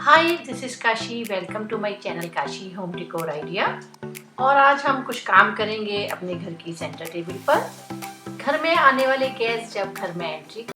Hi, this is Kashi. Welcome to my channel Kashi home decor idea. और आज हम कुछ काम करेंगे अपने घर की सेंटर टेबल पर। घर में आने वाले गेस्ट जब घर में एंट्री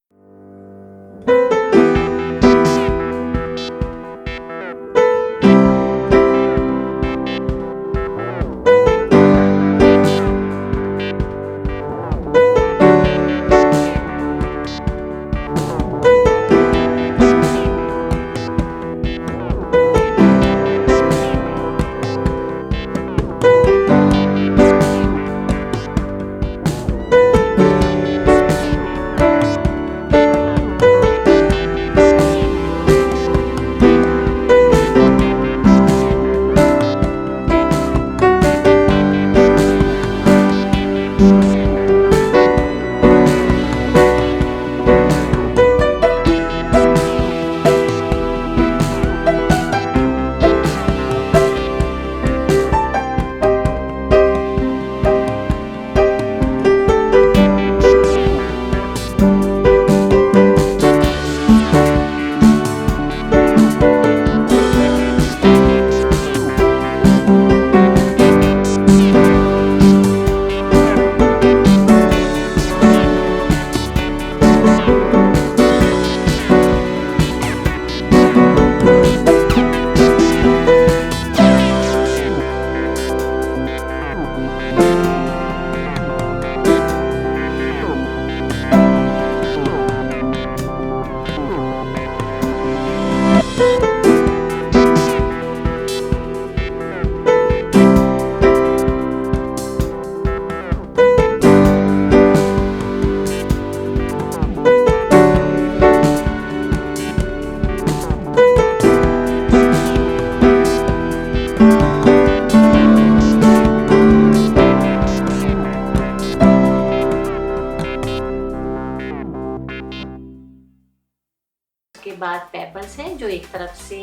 के बाद पेबल्स हैं जो एक तरफ से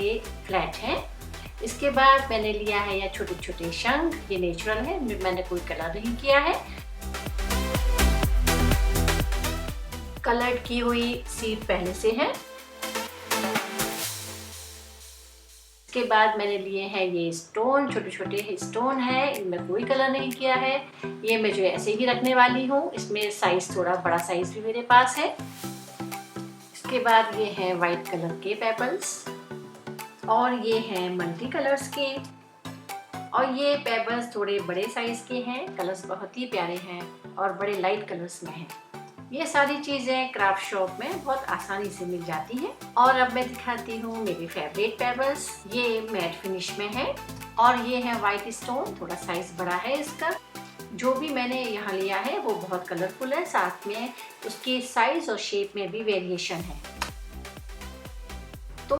फ्लैट हैं। इसके बाद मैंने लिया है यह छोटे छोटे शंख। ये नेचुरल है, मैंने कोई कलर नहीं किया है। कलर्ड की हुई सीड पहले से है। इसके बाद मैंने लिए हैं ये स्टोन, छोटे छोटे स्टोन है, इनमें कोई कलर नहीं किया है। ये मैं जो ऐसे ही रखने वाली हूँ। इसमें साइज थोड़ा बड़ा साइज भी मेरे पास है। इसके बाद ये है वाइट कलर के पेबल्स और ये हैं मल्टी कलर्स के। और ये पेबल्स थोड़े बड़े साइज के हैं। कलर्स बहुत ही प्यारे हैं और बड़े लाइट कलर्स में हैं। ये सारी चीज़ें क्राफ्ट शॉप में बहुत आसानी से मिल जाती हैं। और अब मैं दिखाती हूँ मेरे फेवरेट पेबल्स। ये मैट फिनिश में है और ये है वाइट स्टोन, थोड़ा साइज बड़ा है इसका। जो भी मैंने यहाँ लिया है वो बहुत कलरफुल है, साथ में उसके साइज और शेप में भी वेरिएशन है। तो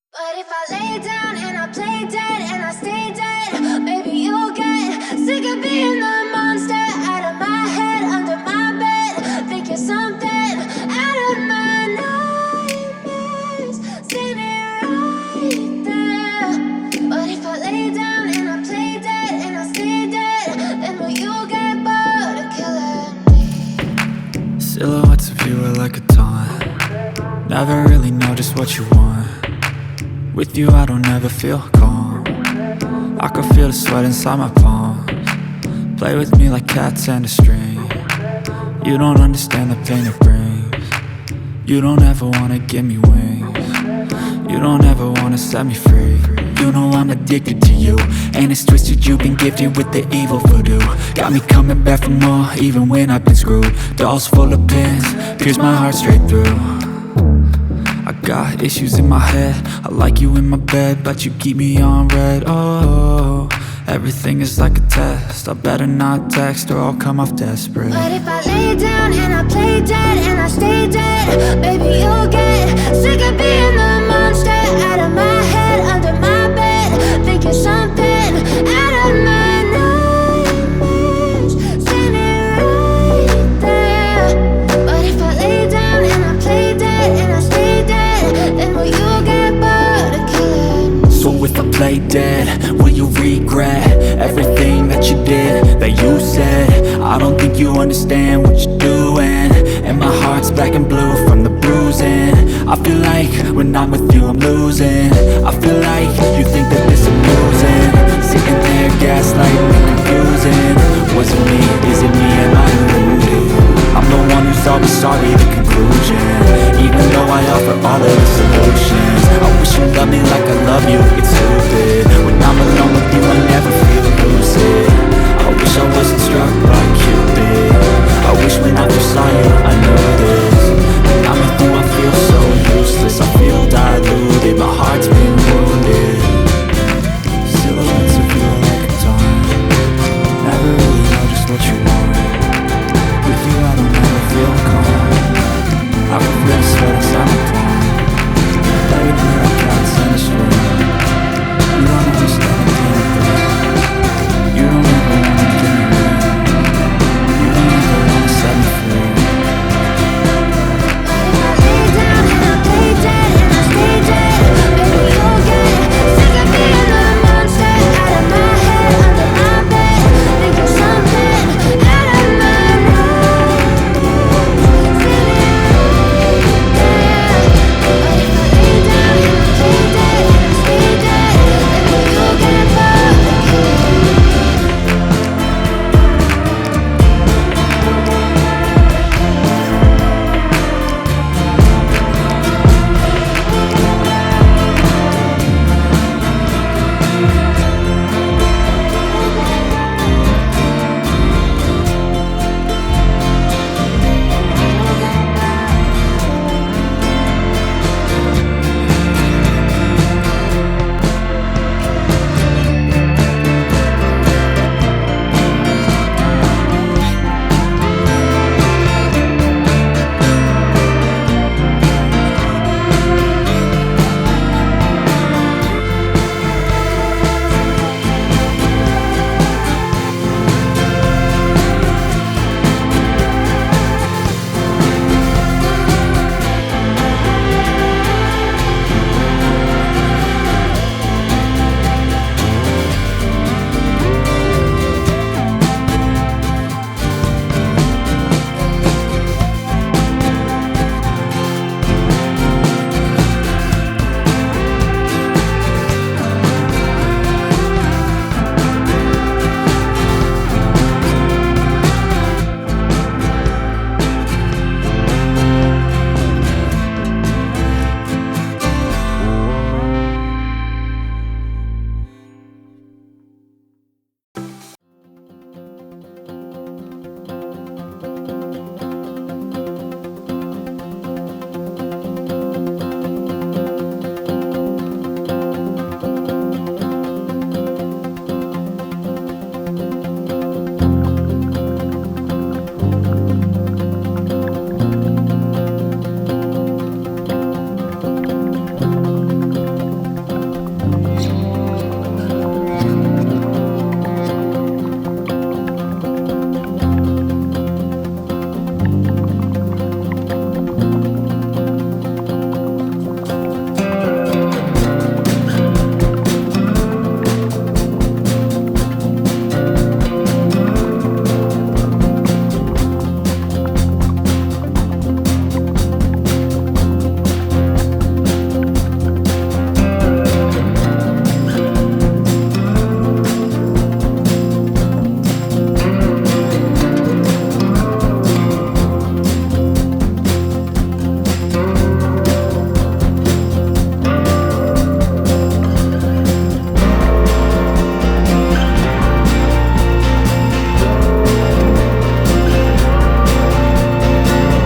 silhouettes of you are like a taunt. Never really know just what you want. With you I don't ever feel calm. I can feel the sweat inside my palms. Play with me like cats and a string. You don't understand the pain it brings. You don't ever wanna give me wings. You don't ever wanna set me free. You know I'm addicted to you, and it's twisted, you've been gifted with the evil voodoo. Got me coming back for more, even when I've been screwed. Dolls full of pins, pierce my heart straight through. I got issues in my head, I like you in my bed, but you keep me on red. Oh, everything is like a test, I better not text or I'll come off desperate. But if I lay down and I play dead and I stay dead, baby you'll get sick of being the monster out of my head, under my bed, thinking something out of my nightmares, standing right there. But if I lay down and I play dead and I stay dead, then will you get bored of killing me? So if I play dead, will you regret everything that you did, that you said? I don't think you understand what you're doing, and my heart's black and blue from the bruising. I feel like when I'm with you I'm losing. I feel like the start, be the conclusion. Even though I offer all of the solutions, I wish you loved me like I love you.